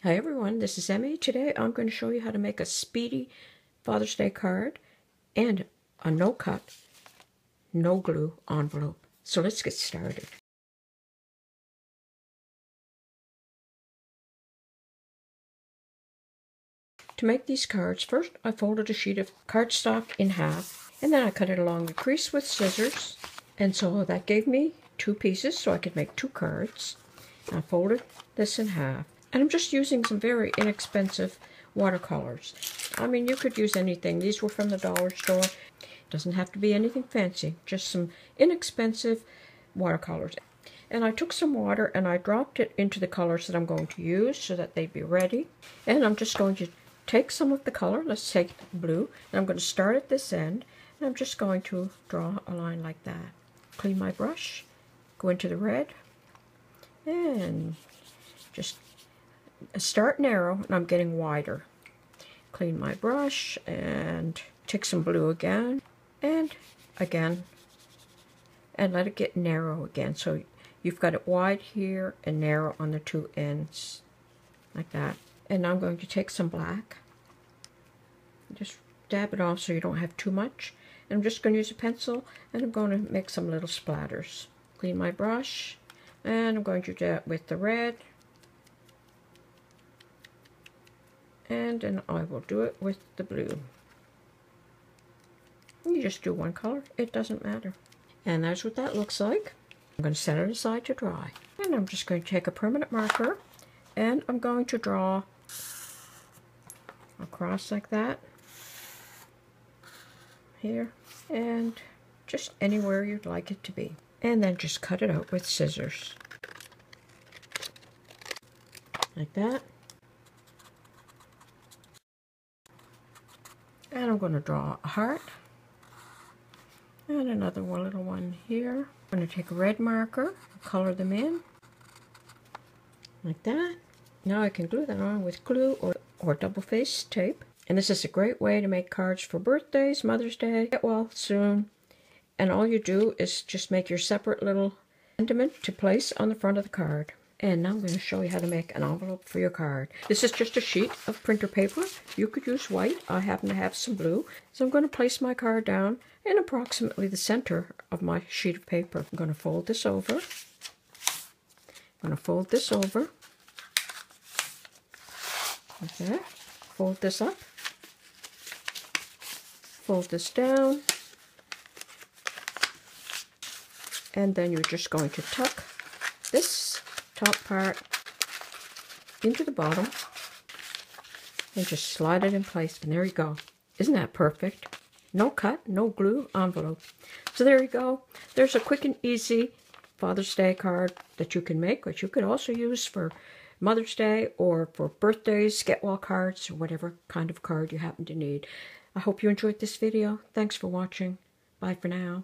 Hi everyone, this is Emmy. Today I'm going to show you how to make a speedy Father's Day card and a no-cut, no-glue envelope. So let's get started. To make these cards, first I folded a sheet of cardstock in half and then I cut it along the crease with scissors. And so that gave me two pieces so I could make two cards. I folded this in half. And I'm just using some very inexpensive watercolors. I mean, you could use anything. These were from the dollar store. It doesn't have to be anything fancy, just some inexpensive watercolors. And I took some water and I dropped it into the colors that I'm going to use so that they'd be ready. And I'm just going to take some of the color. Let's take blue. And I'm going to start at this end. And I'm just going to draw a line like that. Clean my brush, go into the red, and just start narrow, and I'm getting wider. Clean my brush and take some blue again, and again, and let it get narrow again. So you've got it wide here and narrow on the two ends, like that. And now I'm going to take some black, just dab it off so you don't have too much. And I'm just going to use a pencil, and I'm going to make some little splatters. Clean my brush, and I'm going to do that with the red. And then I will do it with the blue. You just do one color, it doesn't matter. And that's what that looks like. I'm going to set it aside to dry. And I'm just going to take a permanent marker and I'm going to draw across like that. Here. And just anywhere you'd like it to be. And then just cut it out with scissors. Like that. And I'm going to draw a heart and another little one here. I'm going to take a red marker, color them in like that. Now I can glue that on with glue or double-faced tape. And this is a great way to make cards for birthdays, Mother's Day, get well soon. And all you do is just make your separate little sentiment to place on the front of the card. And now I'm going to show you how to make an envelope for your card. This is just a sheet of printer paper. You could use white. I happen to have some blue. So I'm going to place my card down in approximately the center of my sheet of paper. I'm going to fold this over. I'm going to fold this over. Okay. Fold this up. Fold this down. And then you're just going to tuck this top part into the bottom and just slide it in place, and there you go. Isn't that perfect? No cut, no glue envelope. So there you go. There's a quick and easy Father's Day card that you can make, which you could also use for Mother's Day or for birthdays, get well cards, or whatever kind of card you happen to need. I hope you enjoyed this video. Thanks for watching. Bye for now.